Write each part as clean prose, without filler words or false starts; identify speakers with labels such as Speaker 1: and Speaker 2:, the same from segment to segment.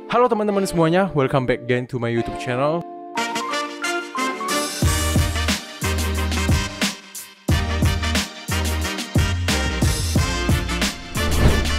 Speaker 1: Halo teman-teman semuanya, welcome back again to my YouTube channel.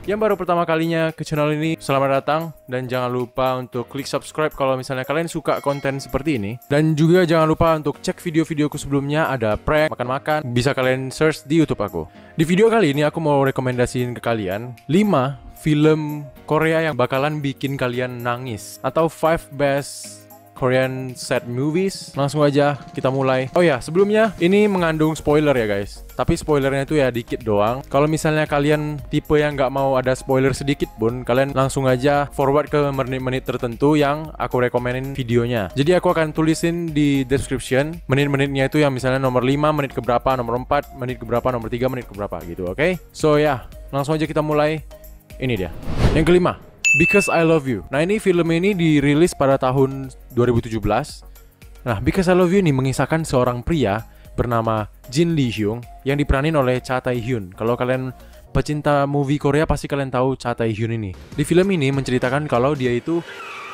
Speaker 1: Yang baru pertama kalinya ke channel ini, selamat datang. Dan jangan lupa untuk klik subscribe kalau misalnya kalian suka konten seperti ini. Dan juga jangan lupa untuk cek video-videoku sebelumnya, ada prank, makan-makan, bisa kalian search di YouTube aku. Di video kali ini aku mau rekomendasiin ke kalian 5 film Korea yang bakalan bikin kalian nangis, atau 5 best Korean sad movies. Langsung aja kita mulai. Oh ya, sebelumnya ini mengandung spoiler ya guys. Tapi spoilernya itu ya dikit doang. Kalau misalnya kalian tipe yang nggak mau ada spoiler sedikit pun, kalian langsung aja forward ke menit-menit tertentu yang aku rekomenin videonya. Jadi aku akan tulisin di description menit-menitnya itu yang misalnya nomor 5 menit keberapa, nomor 4 menit keberapa, nomor 3 menit keberapa gitu, oke? So ya, langsung aja kita mulai. Ini dia. Yang kelima, Because I Love You. Nah, ini film ini dirilis pada tahun 2017. Nah, Because I Love You ini mengisahkan seorang pria bernama Jin Lee Hyung yang diperanin oleh Cha Tae Hyun. Kalau kalian pecinta movie Korea pasti kalian tahu Cha Tae Hyun ini. Di film ini menceritakan kalau dia itu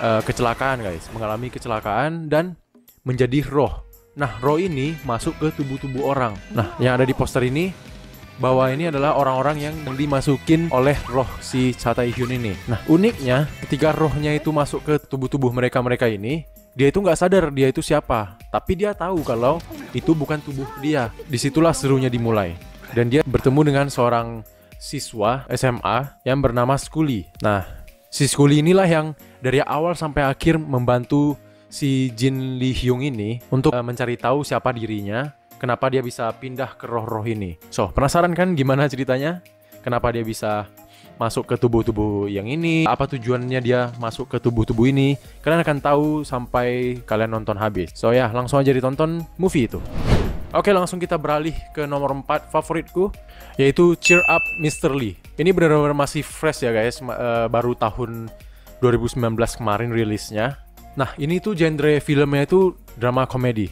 Speaker 1: kecelakaan guys, mengalami kecelakaan dan menjadi roh. Nah, roh ini masuk ke tubuh-tubuh orang. Nah, yang ada di poster ini bahwa ini adalah orang-orang yang dimasukin oleh roh si Cha Tae Hyun ini. Nah, uniknya ketika rohnya itu masuk ke tubuh-tubuh mereka ini, dia itu nggak sadar dia itu siapa. Tapi dia tahu kalau itu bukan tubuh dia. Disitulah serunya dimulai. Dan dia bertemu dengan seorang siswa SMA yang bernama Skuli. Nah, si Skuli inilah yang dari awal sampai akhir membantu si Jin Lee Hyung ini untuk mencari tahu siapa dirinya, kenapa dia bisa pindah ke roh-roh ini. So, penasaran kan gimana ceritanya? Kenapa dia bisa masuk ke tubuh-tubuh yang ini? Apa tujuannya dia masuk ke tubuh-tubuh ini? Kalian akan tahu sampai kalian nonton habis. So ya, langsung aja ditonton movie itu. Oke, langsung kita beralih ke nomor 4 favoritku, yaitu Cheer Up Mr. Lee. Ini benar-benar masih fresh ya guys, baru tahun 2019 kemarin rilisnya. Nah, ini tuh genre filmnya itu drama komedi.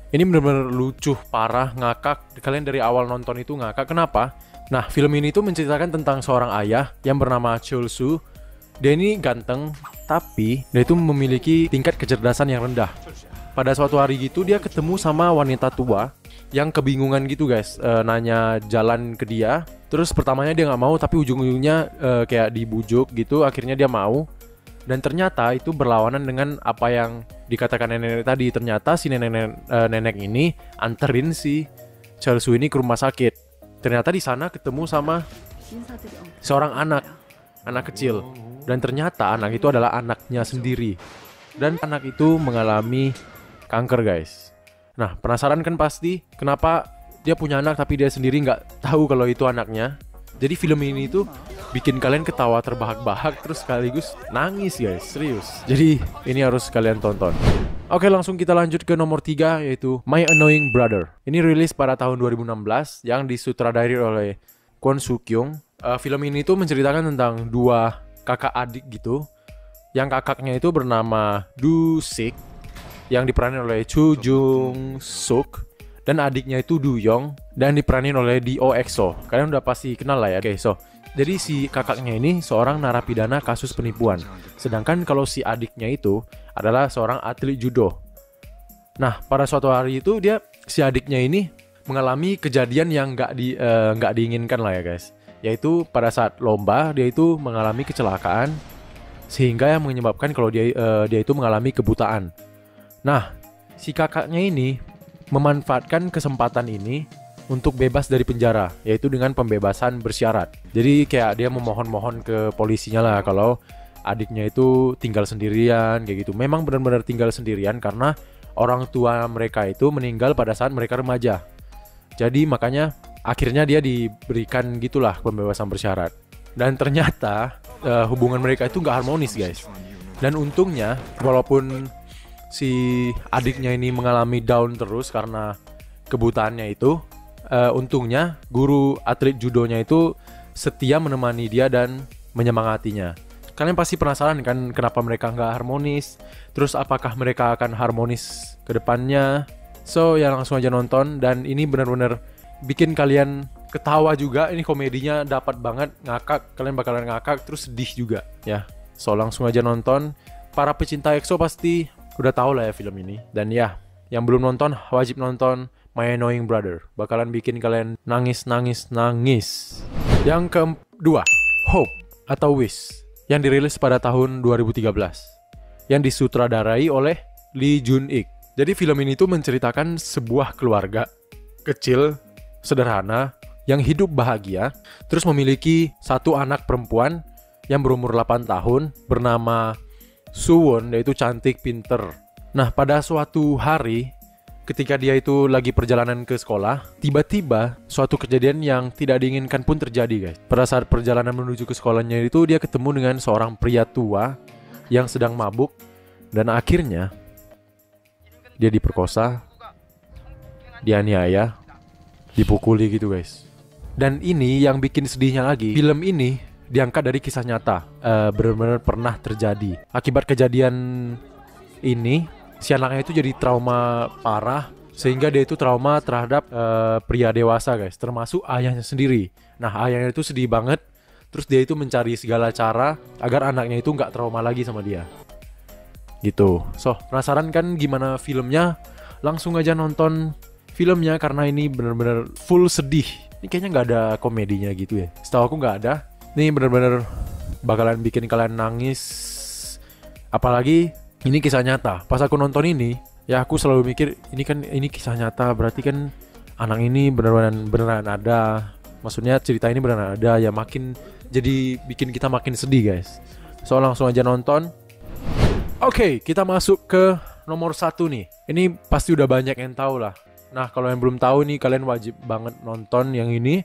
Speaker 1: Ini benar-benar lucu, parah, ngakak. Kalian dari awal nonton itu ngakak. Kenapa? Nah, film ini tuh menceritakan tentang seorang ayah yang bernama Chol Soo. Dia ini ganteng, tapi dia itu memiliki tingkat kecerdasan yang rendah. Pada suatu hari gitu, dia ketemu sama wanita tua yang kebingungan gitu guys, nanya jalan ke dia. Terus pertamanya dia nggak mau, tapi ujung-ujungnya kayak dibujuk gitu. Akhirnya dia mau. Dan ternyata itu berlawanan dengan apa yang dikatakan nenek tadi. Ternyata si nenek ini anterin si Chol Soo ini ke rumah sakit. Ternyata di sana ketemu sama seorang anak kecil. Dan ternyata anak itu adalah anaknya sendiri. Dan anak itu mengalami kanker guys. Nah, penasaran kan pasti kenapa dia punya anak tapi dia sendiri nggak tahu kalau itu anaknya. Jadi film ini tuh bikin kalian ketawa terbahak-bahak terus sekaligus nangis guys, serius. Jadi ini harus kalian tonton. Oke, langsung kita lanjut ke nomor 3, yaitu My Annoying Brother. Ini rilis pada tahun 2016 yang disutradari oleh Kwon Soo Kyung. Film ini tuh menceritakan tentang dua kakak adik gitu. Yang kakaknya itu bernama Do Sik yang diperanin oleh Chu Jung Suk. Dan adiknya itu Du Yong dan diperanin oleh Do EXO. Kalian udah pasti kenal lah ya. Oke, so jadi si kakaknya ini seorang narapidana kasus penipuan. Sedangkan kalau si adiknya itu adalah seorang atlet judo. Nah, pada suatu hari itu si adiknya ini mengalami kejadian yang nggak diinginkan lah ya guys. Yaitu pada saat lomba dia itu mengalami kecelakaan sehingga yang menyebabkan kalau dia itu mengalami kebutaan. Nah, si kakaknya ini memanfaatkan kesempatan ini untuk bebas dari penjara, yaitu dengan pembebasan bersyarat. Jadi kayak dia memohon-mohon ke polisinya lah kalau adiknya itu tinggal sendirian kayak gitu. Memang benar-benar tinggal sendirian karena orang tua mereka itu meninggal pada saat mereka remaja. Jadi makanya akhirnya dia diberikan gitulah pembebasan bersyarat. Dan ternyata hubungan mereka itu nggak harmonis guys. Dan untungnya walaupun si adiknya ini mengalami down terus karena kebutaannya itu, untungnya guru atlet judonya itu setia menemani dia dan menyemangatinya. Kalian pasti penasaran kan kenapa mereka nggak harmonis, terus apakah mereka akan harmonis ke depannya. So ya langsung aja nonton, dan ini benar-benar bikin kalian ketawa juga. Ini komedinya dapat banget, ngakak, kalian bakalan ngakak terus sedih juga ya. So langsung aja nonton. Para pecinta EXO pasti udah tahu lah ya film ini. Dan ya, yang belum nonton wajib nonton My Annoying Brother. Bakalan bikin kalian nangis. Yang kedua, Hope atau Wish, yang dirilis pada tahun 2013. Yang disutradarai oleh Lee Jun-ik. Jadi film ini tuh menceritakan sebuah keluarga kecil, sederhana, yang hidup bahagia, terus memiliki satu anak perempuan yang berumur 8 tahun bernama Suwon, yaitu cantik, pinter. Nah, pada suatu hari ketika dia itu lagi perjalanan ke sekolah, tiba-tiba suatu kejadian yang tidak diinginkan pun terjadi, guys. Pada saat perjalanan menuju ke sekolahnya itu, dia ketemu dengan seorang pria tua yang sedang mabuk, dan akhirnya dia diperkosa, dianiaya, dipukuli gitu, guys. Dan ini yang bikin sedihnya lagi, film ini diangkat dari kisah nyata, benar-benar pernah terjadi. Akibat kejadian ini, si anaknya itu jadi trauma parah, sehingga dia itu trauma terhadap pria dewasa, guys, termasuk ayahnya sendiri. Nah, ayahnya itu sedih banget, terus dia itu mencari segala cara agar anaknya itu nggak trauma lagi sama dia. Gitu. So, penasaran kan gimana filmnya? Langsung aja nonton filmnya karena ini benar-benar full sedih. Ini kayaknya nggak ada komedinya gitu ya. Setahu aku nggak ada. Ini benar-benar bakalan bikin kalian nangis. Apalagi ini kisah nyata. Pas aku nonton ini, ya aku selalu mikir ini kisah nyata, berarti kan anak ini beneran ada. Maksudnya cerita ini beneran ada, ya makin jadi bikin kita makin sedih, guys. So langsung aja nonton. Oke, kita masuk ke nomor 1 nih. Ini pasti udah banyak yang tahu lah. Nah, kalau yang belum tahu nih, kalian wajib banget nonton yang ini.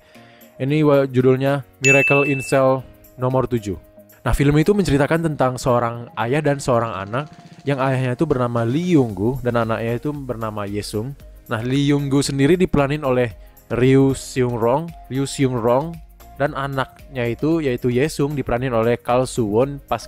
Speaker 1: Ini judulnya Miracle in Cell nomor 7. Nah, film itu menceritakan tentang seorang ayah dan seorang anak, yang ayahnya itu bernama Lee Young-gu dan anaknya itu bernama Yesung. Nah, Lee Young-gu sendiri diperanin oleh Ryu Seung-rong, dan anaknya itu yaitu Yesung diperanin oleh Kal Suwon pas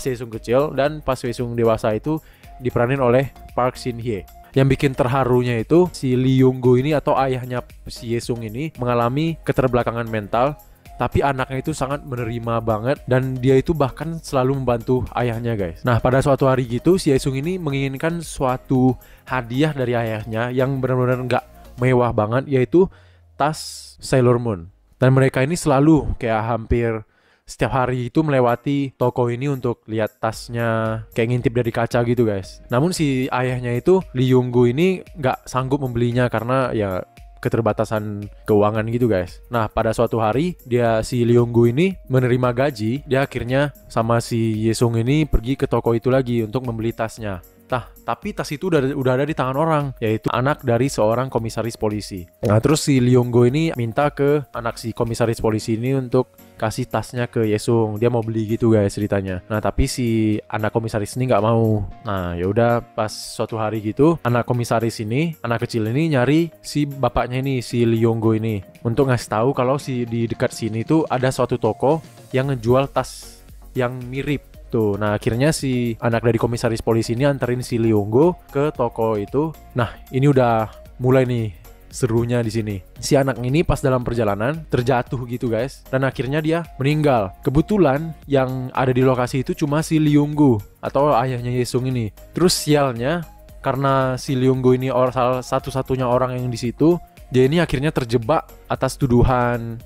Speaker 1: Yesung kecil, dan pas Yesung dewasa itu diperanin oleh Park Shin-hye. Yang bikin terharunya itu si Lee Young-gu ini atau ayahnya si Yesung ini mengalami keterbelakangan mental, tapi anaknya itu sangat menerima banget dan dia itu bahkan selalu membantu ayahnya, guys. Nah, pada suatu hari gitu si Yesung ini menginginkan suatu hadiah dari ayahnya yang benar-benar nggak mewah banget, yaitu tas Sailor Moon. Dan mereka ini selalu kayak hampir setiap hari itu melewati toko ini untuk lihat tasnya, kayak ngintip dari kaca gitu, guys. Namun si ayahnya itu, Lee Young-gu ini nggak sanggup membelinya karena ya keterbatasan keuangan gitu, guys. Nah, pada suatu hari si Lee Young-gu ini menerima gaji, dia akhirnya sama si Yesung ini pergi ke toko itu lagi untuk membeli tasnya. Nah, tapi tas itu udah ada di tangan orang, yaitu anak dari seorang komisaris polisi. Nah, terus si Lee Young-gu ini minta ke anak si komisaris polisi ini untuk kasih tasnya ke Yesung. Dia mau beli gitu, guys, ceritanya. Nah, tapi si anak komisaris ini nggak mau. Nah, yaudah pas suatu hari gitu, anak kecil ini nyari si bapaknya ini, si Lee Young-gu ini, untuk ngasih tahu kalau di dekat sini tuh ada suatu toko yang ngejual tas yang mirip. Tuh, nah akhirnya si anak dari komisaris polisi ini anterin si Lee Young-gu ke toko itu. Nah, ini udah mulai nih serunya di sini. Si anak ini pas dalam perjalanan terjatuh gitu, guys, dan akhirnya dia meninggal. Kebetulan yang ada di lokasi itu cuma si Lee Young-gu atau ayahnya Yesung ini. Terus sialnya, karena si Lee Young-gu ini salah satu-satunya orang yang di situ, dia ini akhirnya terjebak atas tuduhan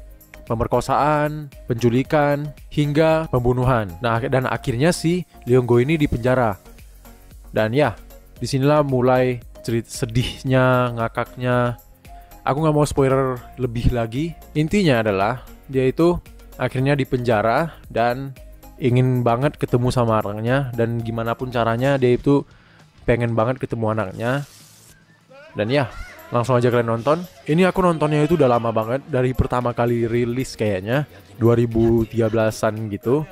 Speaker 1: pemerkosaan, penculikan, hingga pembunuhan. Nah, dan akhirnya si Lee Young-gu ini dipenjara. Dan ya, disinilah mulai cerita sedihnya, ngakaknya. Aku nggak mau spoiler lebih lagi. Intinya adalah dia itu akhirnya dipenjara dan ingin banget ketemu sama anaknya, dan gimana pun caranya dia itu pengen banget ketemu anaknya. Dan ya, langsung aja kalian nonton. Ini aku nontonnya itu udah lama banget, dari pertama kali rilis kayaknya 2013an gitu.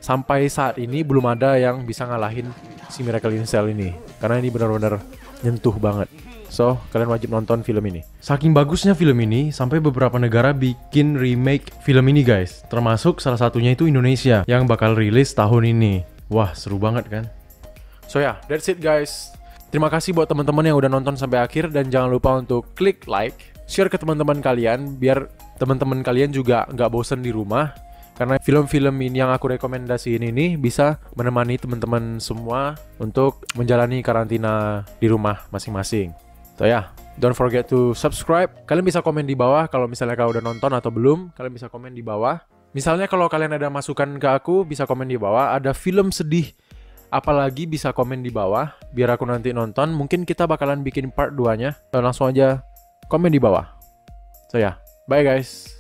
Speaker 1: Sampai saat ini belum ada yang bisa ngalahin si Miracle in Cell ini, karena ini benar-benar nyentuh banget. So, kalian wajib nonton film ini. Saking bagusnya film ini, sampai beberapa negara bikin remake film ini, guys. Termasuk salah satunya itu Indonesia, yang bakal rilis tahun ini. Wah, seru banget kan? So ya, that's it, guys. Terima kasih buat teman-teman yang udah nonton sampai akhir, dan jangan lupa untuk klik like, share ke teman-teman kalian biar teman-teman kalian juga nggak bosen di rumah. Karena film-film ini yang aku rekomendasiin ini bisa menemani teman-teman semua untuk menjalani karantina di rumah masing-masing. So ya, don't forget to subscribe. Kalian bisa komen di bawah kalau misalnya kalian udah nonton atau belum. Kalian bisa komen di bawah. Misalnya kalau kalian ada masukan ke aku, bisa komen di bawah. Ada film sedih apalagi, bisa komen di bawah biar aku nanti nonton. Mungkin kita bakalan bikin part 2-nya. Langsung aja komen di bawah. So ya, bye guys.